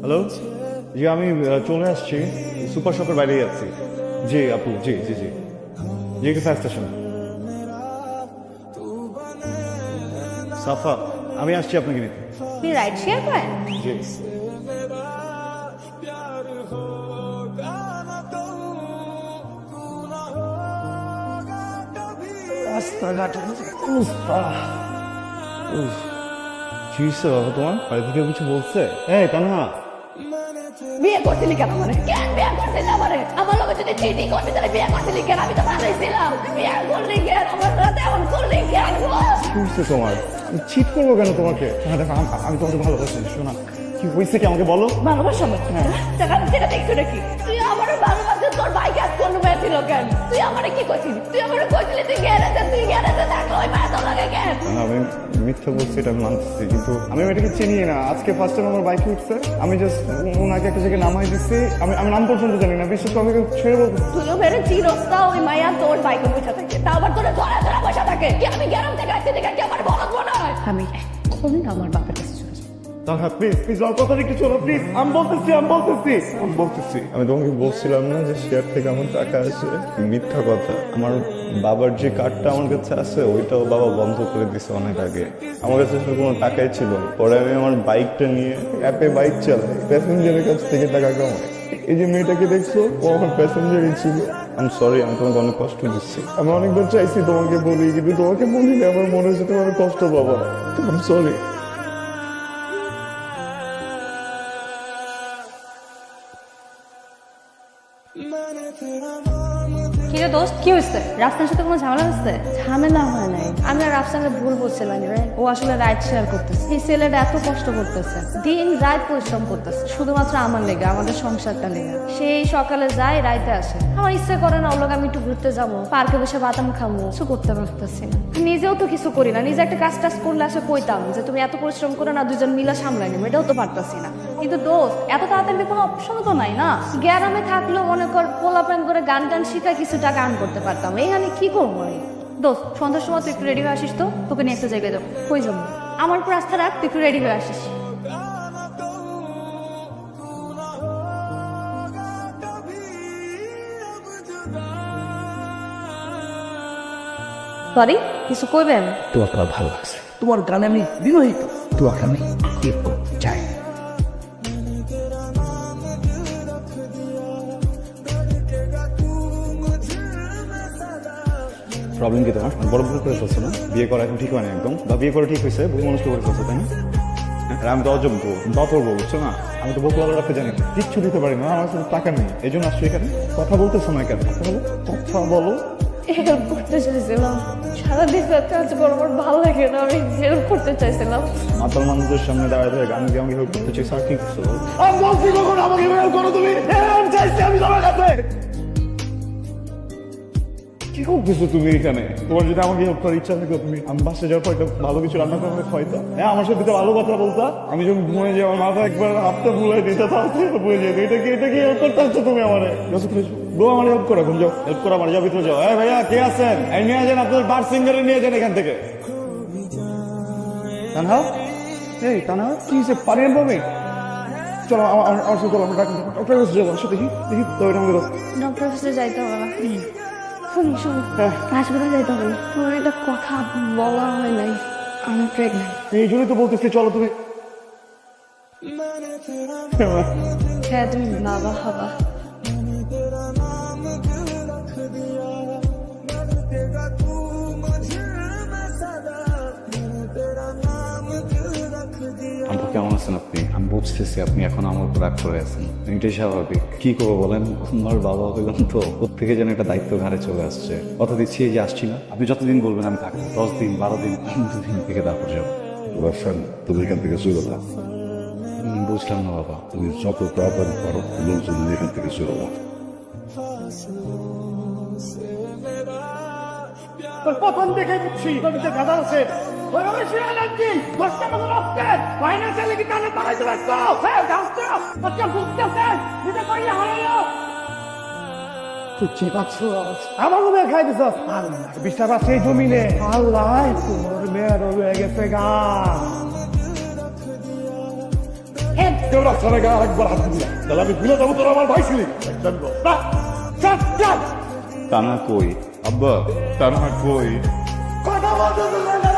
Hello, জি আমি চলে আসছি, সুপার শপের বাইরে যাচ্ছি। জি আপু, জি জি জি জি, একটু ফায়ার স্টেশন। সাফা, আমি আসছি আপনাকে নিতে। আপনি রাইড শেয়ার করেন? জি। রাস্তাঘাটের অবস্থা। উফ, কি হয়েছে বাবা তোমার? বাড়ি থেকে কিছু বলছে? এই তানহা, বিয়ে করছিলি কেন মানে? কেন বিয়ে করছিস আমারে? আমার লগে যদি চিটিং করছিস তাহলে বিয়ে করছিলি কেন? আমি তো ভালোই ছিলাম। বিয়ে করলি কেন? আমার সাথে এমন করলি কেন? কি হয়েছে তোমার? চিট করবো কেন তোমাকে? হ্যাঁ দেখো, আমি তোমাকে ভালোবাসি। শোনা, কি হয়েছে কি আমাকে বলো। ভালোবাসা টাকা যেটা দেখছো নাকি? তুই আমারও ভালোবাসে, তোর ভাই কাজ করলো ছিল কেন? তুই আমারে কি করছিলি? তুই আমারে কইছিলি তুই গ্যারেজে থাকলো ওই মায়া তোর লাগে কেন? না, আমি মিথ্যা বলছি, এটা আমি মানতেছি, কিন্তু আমি মেয়েটাকে চিনি না। আজকে ফার্স্ট টাইম আমার বাইকে উঠছে, আমি জাস্ট ওনাকে একটা জায়গায় নামাই দিচ্ছি। আমি নাম পর্যন্ত জানি না, বিশেষ করে আমাকে ছেড়ে বলতে। তুইও বেড়ে চিরস্তা ওই মায়া তোর বাইকে বসে থাকে, তা আবার তোরা ধরা ধরা বসে থাকে। কি আমি গ্যারাম থেকে আসছি দেখে কি আমার বলদ মনে হয়? আমি এখন আমার বাপের কাছে চলে যাবো। তাহা প্লিজ প্লিজ আমার কথা একটু চলো প্লিজ। আমি বলতেছি আমি তোমাকে বলছিলাম না যে শেয়ার থেকে আমার টাকা আসে। মিথ্যা কথা। আমার বাবার যে কার্ডটা আমার কাছে আছে ওইটাও বাবা বন্ধ করে দিছে অনেক আগে। আমার কাছে আসলে কোনো টাকাই ছিল না। পরে আমি আমার বাইকটা নিয়ে অ্যাপে বাইক চালাই, প্যাসেঞ্জারের কাছ থেকে টাকা কামাই। এই যে মেয়েটাকে দেখছো, ও আমার প্যাসেঞ্জারই ছিল। আমি সরি, আমি তোমাকে অনেক কষ্ট দিচ্ছি। আমি অনেকবার চাইছি তোমাকে বলি, কিন্তু তোমাকে বলিনি। আমার মনে হচ্ছে তোমার কষ্ট পাবো। আমি সরি। কিরে দোস্ত, কি হয়েছে? রাফসানের সাথে কোনো ঝামেলা হচ্ছে? ঝামেলা হয় নাই, আমি আর রাফসানকে ভুল বলছিলাম রে। ও আসলে রাইড শেয়ার করতেছে। এই ছেলেটা এত কষ্ট করতেছে, দিন রাত পরিশ্রম করতেছে শুধুমাত্র আমার লেগে, আমাদের সংসারটা লেগে। সেই সকালে যায়, রাইতে আসে। আমার ইচ্ছে করে না ওর লগে আমি একটু ঘুরতে যাবো, পার্কে বসে বাদাম খাবো, কিছু করতে পারতেছি না। নিজেও তো কিছু করি না, নিজে একটা কাজ টাজ করলে আসে কইতাম যে তুমি এত পরিশ্রম করে না, দুজন মিলে সামলাই নেবো, এটাও তো পারতাছি না। কিন্তু দোস্ত, এত তাড়াতাড়ি কোনো অপশন তো নাই না। গ্রামে থাকলেও মনে কর পোলা প্যান করে গান টান শিখা কিছু টাকা আর্ন করতে পারতাম। এখানে কি করবো আমি? দোস্ত, সন্ধ্যার সময় তুই একটু রেডি হয়ে আসিস তো, তোকে নিয়ে একটা জায়গায় যাবো। কই যাবো? আমার উপর আস্থা রাখ, তুই একটু রেডি হয়ে আসিস। সরি, কিছু কইবেন? তোমাকে আমার ভালো লাগছে, তোমার গানে আমি বিবাহিত, তোমাকে আমি বিয়ে করতে চাই। প্রবলেম কি তোমার? বড় ভুল করে ফেলছো না? বিয়ে করা এখন ঠিক হয় না একদম, বা বিয়ে করা ঠিক হয়েছে, ভুল মানুষকে করে ফেলছো, তাই না? আর আমি তো অযোগ্য, বাপর বউ, বুঝছো না? আমি তো বউ রাখতে জানি না, কিচ্ছু দিতে পারি না, আমার কাছে টাকা নেই। এই জন্য আসছো এখানে। কথা বলতেছো না কেন? কথা বলো। হেল্প করতে চাইছিলাম, সারাদিন রাতে আজ বরাবর ভালো লাগে না, আমি হেল্প করতে চাইছিলাম। মাতাল মানুষদের সামনে দাঁড়ায় ধরে গান দিয়ে আমাকে হেল্প করতে চাই, স্যার কি করছো? আমি বলছি কখন আমাকে হেল্প করো তুমি? আমি চাইছি আমি তোমার কাছে। কি করতেছো তুমি এখানে? তোমার যদি আমাকে হেল্প করার ইচ্ছা থাকতো, তুমি আমি বাসে যাওয়ার পর একটা ভালো কিছু রান্না করে আমাকে খাইতো। হ্যাঁ, আমার সাথে তো ভালো কথা বলতা। আমি যখন ঘুমিয়ে যাই, আমার মাথা একবার হাতটা ভুলাই দিতে, তাহলে বুঝে যেত। এটা কি হেল্প করতে হচ্ছে তুমি আমার? বউ আমার হেল্প করো, এখন যাও, হেল্প করো আমার, যাও ভিতরে যাও। হ্যাঁ ভাইয়া, কে আছেন? এই নিয়ে যান, আপনার বার সিঙ্গারে নিয়ে যান এখান থেকে। তানহা, এই তানহা, কি হয়েছে? পানি আনবো আমি? চলো আমার সাথে চলো, আমরা ডক্টর কাছে যাবো। আসো, দেখি দেখি তো, এটা আমাকে দাও। ডক্টর অফিসে যাইতে হবে না। শুনি শুনি, হাসপাতালে যাইতে হবে। তোমার একটা কথা বলা হয় নাই, আমি প্রেগনেন্ট। এই জন্যই তো বলতেছি, চলো তুমি। হ্যাঁ, তুমি বাবা হবা। আপু কেমন আছেন আপনি? আমি বুঝতেছি আপনি এখন আমার উপর রাগ করে আছেন, এটাই স্বাভাবিক। কি করবো বলেন, আমার বাবা হইলাম তো, ওর থেকে যেন একটা দায়িত্ব ঘাড়ে চলে আসছে। কথা দিচ্ছি এই যে আসছি না, আপনি যতদিন বলবেন আমি থাকবো, 10 দিন 12 দিন 15 দিন থেকে তারপর যাবো। তুমি এখান থেকে চলে যাও। বুঝলাম না বাবা। তুমি যত তাড়াতাড়ি পারো লোকজন নিয়ে এখান থেকে চলে যাও। প্রথম দেখে বুঝছি জমিতে গাদা আছে। ওইভাবে শুয়ে লাগছি, 10টা মতো রাখতে ফাইন্যান্সিয়ালি কি টানে পাঠাইতে পারছো? হ্যাঁ, গাছটা বাচ্চা ভুগতেছে, দিতে পারলে হারাইও। তুই চিপাচ্ছ, আমার মনে খাই দিছ। বিশ্বাস আছে এই জমিনে? আল্লাহ, তোর মেয়ের হয়ে গেছে গা। একদম রাস্তার গায়ে আরেকবার হাত দিবি না। তাহলে আমি ভুলে যাবো তোর আমার ভাই ছিলি। একদম গো। না, চল, চল। তা না কই আব্বা তার কই কথা বলতে